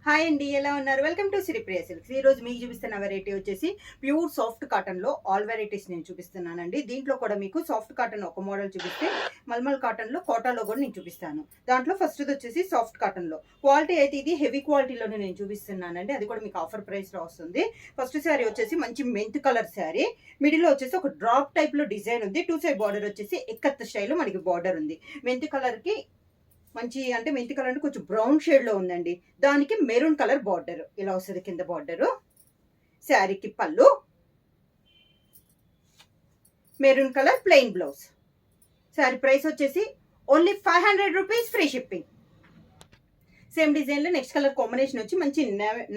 Hi అండి, ఎలా ఉన్నారు? Welcome to Sripriya silks. ఈ రోజు మీకు చూపిస్తున్న వెరైటీ వచ్చేసి ప్యూర్ సాఫ్ట్ కాటన్లో ఆల్ వెరైటీస్ నేను చూపిస్తున్నానండి. దీంట్లో కూడా మీకు సాఫ్ట్ కాటన్ ఒక మోడల్ చూపిస్తే మల్మల్ కాటన్లో కోటాలో కూడా నేను చూపిస్తాను. దాంట్లో ఫస్ట్ది వచ్చేసి సాఫ్ట్ కాటన్లో క్వాలిటీ అయితే ఇది హెవీ క్వాలిటీలోనే నేను చూపిస్తున్నానండి. అది కూడా మీకు ఆఫర్ ప్రైస్లో వస్తుంది. ఫస్ట్ శారీ వచ్చేసి మంచి మెంత్ కలర్ శారీ, మిడిల్లో వచ్చేసి ఒక డ్రాప్ టైప్లో డిజైన్ ఉంది. టూ సైడ్ బార్డర్ వచ్చేసి ఎక్కత్ స్టైల్లో మనకి బార్డర్ ఉంది. మెంత్ కలర్కి మంచి అంటే మెంతి కలర్ అంటే కొంచెం బ్రౌన్ షేడ్లో ఉందండి. దానికి మెరూన్ కలర్ బార్డర్ ఇలా వస్తుంది కింద బార్డరు. శారీకి పళ్ళు, maroon colour plain blouse. Sari price వచ్చేసి only 500 rupees, free shipping. Same డిజైన్లో నెక్స్ట్ కలర్ కాంబినేషన్ వచ్చి మంచి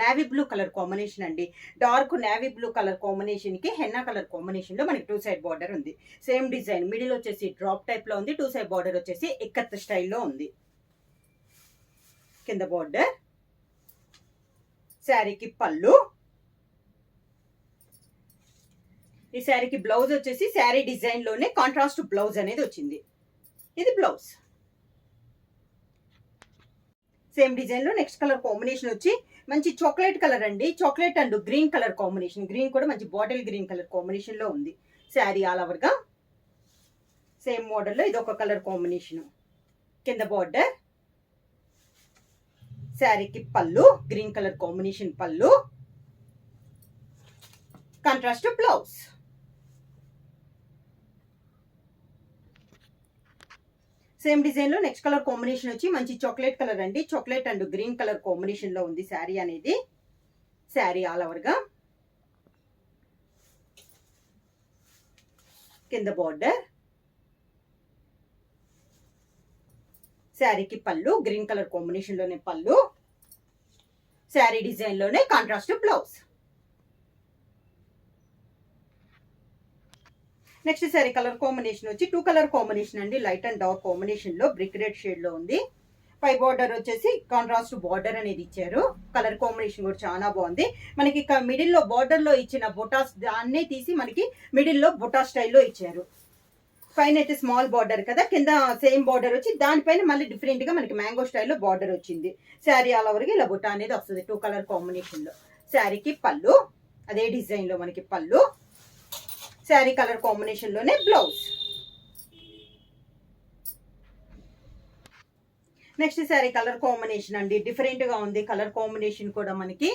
నావీ బ్లూ కలర్ కాంబినేషన్ అండి. డార్క్ నావీ బ్లూ కలర్ కాంబినేషన్కి హెన్నా కలర్ కాంబినేషన్లో మనకి టూ సైడ్ బార్డర్ ఉంది. సేమ్ డిజైన్ మిడిల్ వచ్చేసి డ్రాప్ టైప్లో ఉంది. టూ సైడ్ బార్డర్ వచ్చేసి ఎక్కత్ స్టైల్లో ఉంది. కింద బార్డర్, శారీకి పళ్ళు, ఈ శారీకి బ్లౌజ్ వచ్చేసి శారీ డిజైన్ లోనే కాంట్రాస్ట్ బ్లౌజ్ అనేది వచ్చింది. ఇది బ్లౌజ్. సేమ్ డిజైన్ లో నెక్స్ట్ కలర్ కాంబినేషన్ వచ్చి మంచి చాక్లెట్ కలర్ అండి. Chocolate and green colour combination. Green కూడా మంచి బాటిల్ గ్రీన్ కలర్ కాంబినేషన్ లో ఉంది. శారీ ఆల్ ఓవర్ గా సేమ్ మోడల్ లో ఇది ఒక కలర్ కాంబినేషన్. కింద బార్డర్, శారీకి పళ్ళు, గ్రీన్ కలర్ కాంబినేషన్ పళ్ళు, కాంట్రాస్ట్ బ్లౌజ్. సేమ్ డిజైన్ లో నెక్స్ట్ కలర్ కాంబినేషన్ వచ్చి మంచి చాక్లెట్ కలర్ అండి. Chocolate and green colour combination లో ఉంది శారీ అనేది. శారీ ఆల్ ఓవర్ గా కింద బార్డర్, శారీకి పళ్ళు, గ్రీన్ కలర్ కాంబినేషన్ లోనే పళ్ళు, శారీ డిజైన్ లోనే contrast blouse. Next sari colour combination వచ్చి టూ కలర్ కాంబినేషన్ అండి. లైట్ అండ్ డార్క్ కాంబినేషన్ లో బ్రిక్ రెడ్ షేడ్ లో ఉంది. పై బార్డర్ వచ్చేసి కాంట్రాస్ట్ బార్డర్ అనేది ఇచ్చారు. కలర్ కాంబినేషన్ కూడా చాలా బాగుంది. మనకి మిడిల్ లో బార్డర్ లో ఇచ్చిన బొటాస్ దాన్నే తీసి మనకి మిడిల్ లో బొటా స్టైల్లో ఇచ్చారు. పైన అయితే స్మాల్ బార్డర్ కదా, కింద సేమ్ బార్డర్ వచ్చి దానిపైన మళ్ళీ డిఫరెంట్ గా మనకి మ్యాంగో స్టైల్లో బార్డర్ వచ్చింది. శారీ ఆల్ ఓవర్కి ఇలా బుట్ట అనేది వస్తుంది టూ కలర్ కాంబినేషన్ లో. శారీకి పళ్ళు, అదే డిజైన్ లో మనకి పళ్ళు, శారీ కలర్ కాంబినేషన్ లోనే blouse. Next sari colour combination అండి, డిఫరెంట్ గా ఉంది కలర్ కాంబినేషన్ కూడా మనకి.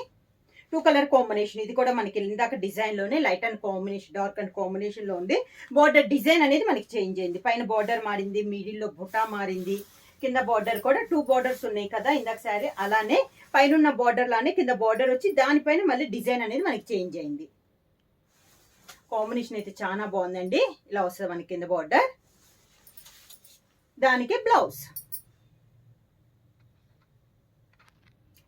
Two colour combination. ఇది కూడా మనకి ఇందాక డిజైన్ లోనే light and combination, dark and combination లో ఉంది. బార్డర్ డిజైన్ అనేది మనకి చేంజ్ అయింది. పైన బార్డర్ మారింది, మిడిల్ లో బుటా మారింది. కింద బార్డర్ కూడా టూ బార్డర్స్ ఉన్నాయి కదా ఇందాక శారీ, అలానే పైన బార్డర్ లానే కింద బార్డర్ వచ్చి దానిపైన మళ్ళీ డిజైన్ అనేది మనకి చేంజ్ అయింది. కాంబినేషన్ అయితే చాలా బాగుందండి. ఇలా వస్తుంది మనకి కింద బార్డర్, దానికి blouse.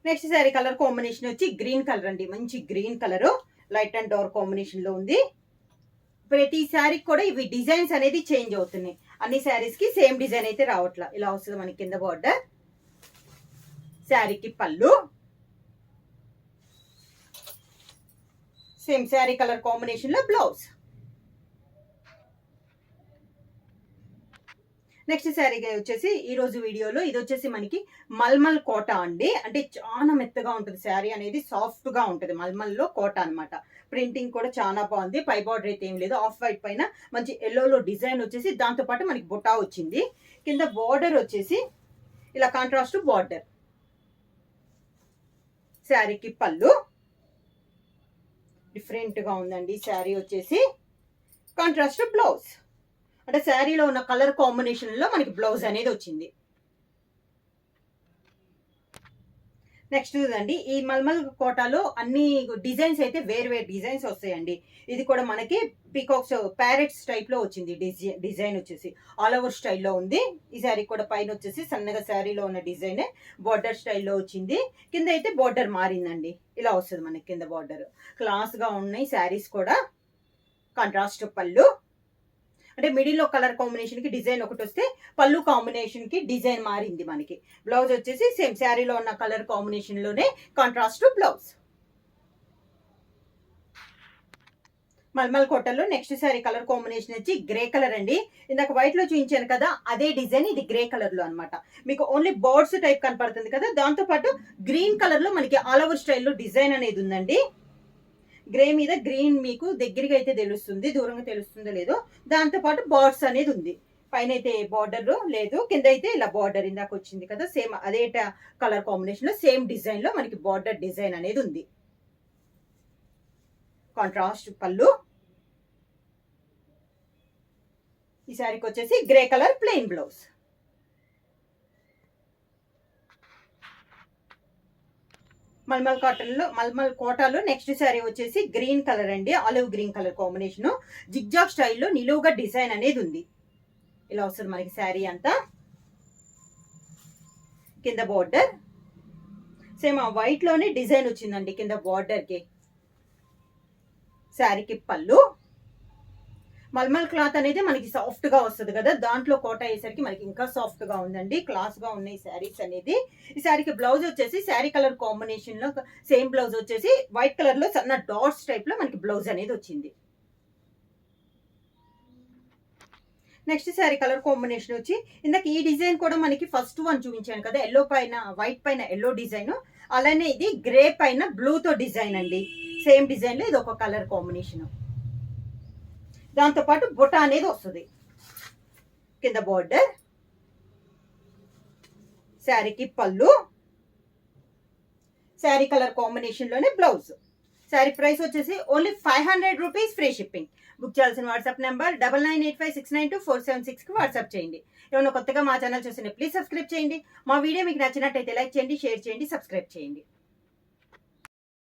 Next sari colour combination వచ్చి గ్రీన్ కలర్ అండి. మంచి green colour light and dark combination లో ఉంది. ప్రతి శారీకి కూడా ఇవి డిజైన్స్ అనేది చేంజ్ అవుతున్నాయి. అన్ని శారీస్ కి సేమ్ డిజైన్ అయితే రావట్లా. ఇలా వస్తుంది మనకి కింద బార్డర్, శారీకి పళ్ళు, సేమ్ శారీ కలర్ కాంబినేషన్ లో బ్లౌజ్. నెక్స్ట్ శారీ వచ్చేసి ఈ రోజు వీడియోలో ఇది వచ్చేసి మనకి మల్మల్ కోట అండి. అంటే చాలా మెత్తగా ఉంటుంది శారీ అనేది, సాఫ్ట్ గా ఉంటుంది. మల్మల్ లో కోట అనమాట. ప్రింటింగ్ కూడా చాలా బాగుంది. పై బార్డర్ అయితే ఏం లేదు, ఆఫ్ వైట్ పైన మంచి ఎల్లోలో డిజైన్ వచ్చేసి దాంతో పాటు మనకి బుటా వచ్చింది. కింద బార్డర్ వచ్చేసి ఇలా కాంట్రాస్ట్ బార్డర్. శారీకి పళ్ళు, డిఫరెంట్ గా ఉందండి శారీ వచ్చేసి. Contrast blouse. అంటే శారీలో ఉన్న కలర్ కాంబినేషన్ లో మనకి బ్లౌజ్ అనేది వచ్చింది. నెక్స్ట్ అండి, ఈ మల్మల్ కోటాలో అన్ని డిజైన్స్ అయితే వేరు వేరు డిజైన్స్ వస్తాయండి. ఇది కూడా మనకి పీకాక్స్ ప్యారెట్స్ టైప్ లో వచ్చింది. డిజైన్ వచ్చేసి ఆల్ ఓవర్ స్టైల్లో ఉంది. ఈ శారీ కూడా పైన వచ్చేసి సన్నగా శారీలో ఉన్న డిజైన్ బార్డర్ స్టైల్లో వచ్చింది. కింద అయితే బార్డర్ మారిందండి. ఇలా వస్తుంది మనకి కింద బార్డర్. క్లాస్ గా ఉన్నాయి శారీస్ కూడా. కాంట్రాస్ట్ పళ్ళు, అంటే మిడిల్ లో కలర్ కాంబినేషన్ కి డిజైన్ ఒకటి వస్తే పళ్ళు కాంబినేషన్ కి డిజైన్ మారింది మనకి. బ్లౌజ్ వచ్చేసి సేమ్ శారీలో ఉన్న కలర్ కాంబినేషన్ లోనే కాంట్రాస్ట్ బ్లౌజ్. మల్మల్ కోటలో నెక్స్ట్ శారీ కలర్ కాంబినేషన్ వచ్చి గ్రే కలర్ అండి. ఇందాక వైట్ లో చూపించాను కదా, అదే డిజైన్ ఇది గ్రే కలర్ లో అనమాట. మీకు ఓన్లీ బర్డ్స్ టైప్ కనపడుతుంది కదా, దాంతో పాటు గ్రీన్ కలర్ లో మనకి ఆల్ ఓవర్ స్టైల్లో డిజైన్ అనేది ఉందండి. గ్రే మీద గ్రీన్ మీకు దగ్గరగా అయితే తెలుస్తుంది, దూరంగా తెలుస్తుందో లేదో. దాంతో పాటు బర్డ్స్ అనేది ఉంది. పైన అయితే బార్డర్ లేదు, కింద అయితే ఇలా బార్డర్ ఇందాక వచ్చింది కదా, సేమ్ అదే కలర్ కాంబినేషన్ లో సేమ్ డిజైన్ లో మనకి బార్డర్ డిజైన్ అనేది ఉంది. కాంట్రాస్ట్ పళ్ళు. ఈ శారీకి వచ్చేసి గ్రే కలర్ ప్లెయిన్ బ్లౌజ్. మల్మల్ కాటన్ లో మల్మల్ కోటాలో నెక్స్ట్ శారీ వచ్చేసి గ్రీన్ కలర్ అండి, olive green colour combination. Zigzag స్టైల్లో నిలువుగా డిజైన్ అనేది ఉంది. ఇలా వస్తుంది మనకి శారీ అంతా. కింద బార్డర్ సేమ్ ఆ వైట్ లోనే డిజైన్ వచ్చిందండి కింద బార్డర్ కి. శారీకి పళ్ళు. మల్మల్ క్లాత్ అనేది మనకి సాఫ్ట్ గా వస్తుంది కదా, దాంట్లో కోట అయ్యేసరికి మనకి ఇంకా సాఫ్ట్ గా ఉందండి, క్లాస్ గా ఉన్నాయి శారీస్ అనేది. ఈ శారీకి బ్లౌజ్ వచ్చేసి శారీ కలర్ కాంబినేషన్ లో సేమ్ బ్లౌజ్ వచ్చేసి వైట్ కలర్ లో సన్న డాట్స్ టైప్ లో మనకి బ్లౌజ్ అనేది వచ్చింది. నెక్స్ట్ శారీ కలర్ కాంబినేషన్ వచ్చి ఇందాక ఈ డిజైన్ కూడా మనకి ఫస్ట్ వన్ చూపించాను కదా, ఎల్లో పైన వైట్ పైన ఎల్లో డిజైన్, అలానే ఇది గ్రే పైన బ్లూ తో డిజైన్ అండి. సేమ్ డిజైన్ లో ఇది ఒక కలర్ కాంబినేషన్. దాంతో పాటు బుట్ట అనేది వస్తుంది. కింద బార్డర్. శారీకి పళ్ళు. శారీ కలర్ కాంబినేషన్ లోనే బ్లౌజ్. శారీ ప్రైస్ వచ్చేసి only 500 rupees, free shipping. Book చేయాల్సిన వాట్సాప్ నెంబర్ 9985692476 కి వాట్సాప్ చేయండి. ఏమైనా కొత్తగా మా ఛానల్ చూస్తే ప్లీజ్ సబ్స్క్రైబ్ చేయండి. మా వీడియో మీకు నచ్చినట్టయితే లైక్ చేయండి, షేర్ చేయండి, సబ్స్క్రైబ్ చేయండి.